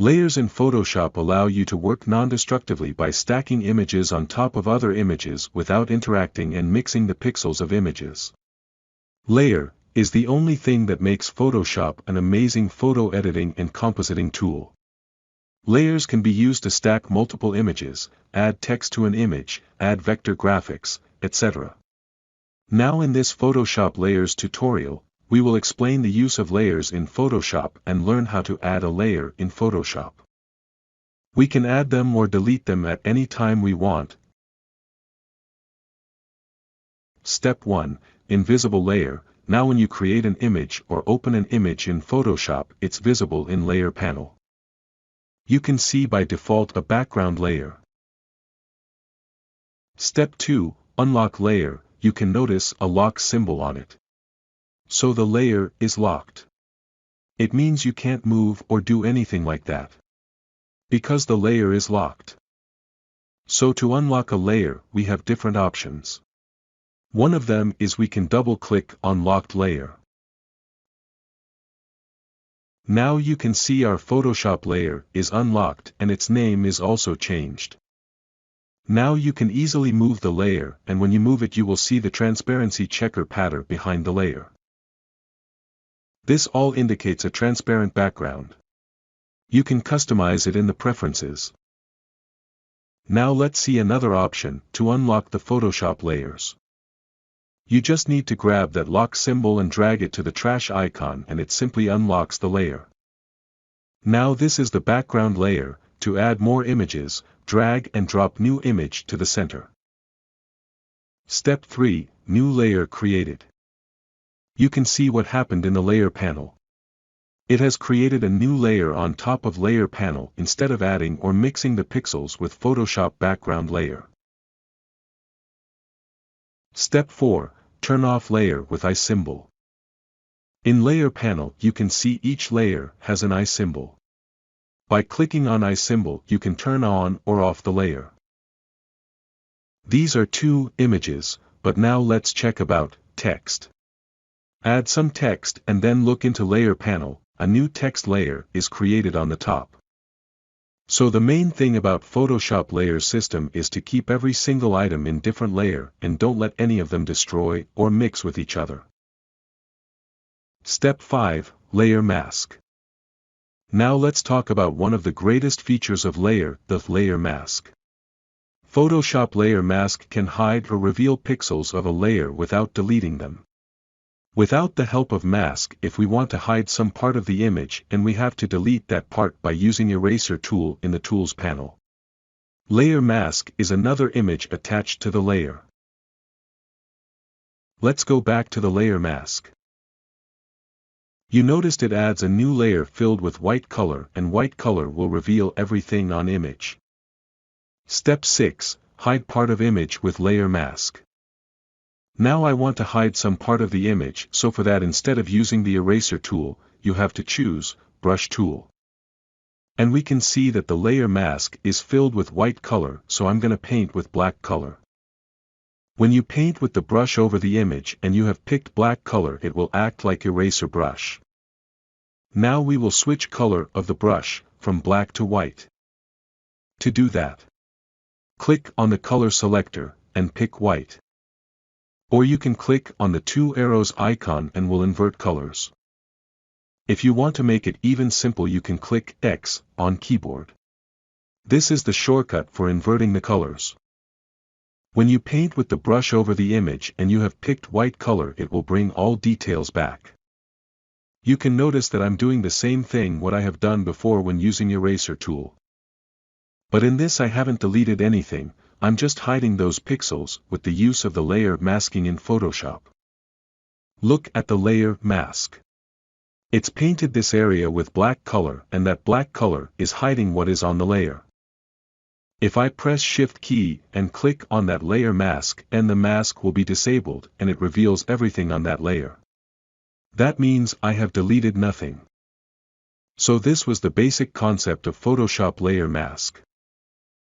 Layers in Photoshop allow you to work non-destructively by stacking images on top of other images without interacting and mixing the pixels of images. Layer is the only thing that makes Photoshop an amazing photo editing and compositing tool. Layers can be used to stack multiple images, add text to an image, add vector graphics, etc. Now in this Photoshop Layers tutorial, we will explain the use of layers in Photoshop and learn how to add a layer in Photoshop. We can add them or delete them at any time we want. Step 1. Invisible layer. Now when you create an image or open an image in Photoshop, it's visible in Layer panel. You can see by default a background layer. Step 2. Unlock layer. You can notice a lock symbol on it. So the layer is locked. It means you can't move or do anything like that, because the layer is locked. So to unlock a layer, we have different options. One of them is we can double-click on locked layer. Now you can see our Photoshop layer is unlocked and its name is also changed. Now you can easily move the layer, and when you move it you will see the transparency checker pattern behind the layer. This all indicates a transparent background. You can customize it in the preferences. Now let's see another option to unlock the Photoshop layers. You just need to grab that lock symbol and drag it to the trash icon and it simply unlocks the layer. Now this is the background layer. To add more images, drag and drop new image to the center. Step 3. New layer created. You can see what happened in the layer panel. It has created a new layer on top of layer panel instead of adding or mixing the pixels with Photoshop background layer. Step 4. Turn off layer with eye symbol. In layer panel you can see each layer has an eye symbol. By clicking on eye symbol you can turn on or off the layer. These are 2 images, but now let's check about text. Add some text and then look into layer panel. A new text layer is created on the top. So the main thing about Photoshop layer system is to keep every single item in different layer and don't let any of them destroy or mix with each other. Step 5. Layer mask. Now let's talk about one of the greatest features of layer, the layer mask. Photoshop layer mask can hide or reveal pixels of a layer without deleting them. Without the help of mask, if we want to hide some part of the image and we have to delete that part by using eraser tool in the tools panel. Layer mask is another image attached to the layer. Let's go back to the layer mask. You noticed it adds a new layer filled with white color, and white color will reveal everything on image. Step 6. Hide part of image with layer mask. Now I want to hide some part of the image, so for that instead of using the eraser tool, you have to choose brush tool. And we can see that the layer mask is filled with white color, so I'm gonna paint with black color. When you paint with the brush over the image and you have picked black color, it will act like eraser brush. Now we will switch color of the brush from black to white. To do that, click on the color selector and pick white. Or you can click on the 2 arrows icon and will invert colors. If you want to make it even simple, you can click X on keyboard. This is the shortcut for inverting the colors. When you paint with the brush over the image and you have picked white color, it will bring all details back. You can notice that I'm doing the same thing what I have done before when using eraser tool. But in this I haven't deleted anything, I'm just hiding those pixels with the use of the layer masking in Photoshop. Look at the layer mask. It's painted this area with black color, and that black color is hiding what is on the layer. If I press Shift key and click on that layer mask, and the mask will be disabled and it reveals everything on that layer. That means I have deleted nothing. So this was the basic concept of Photoshop layer mask.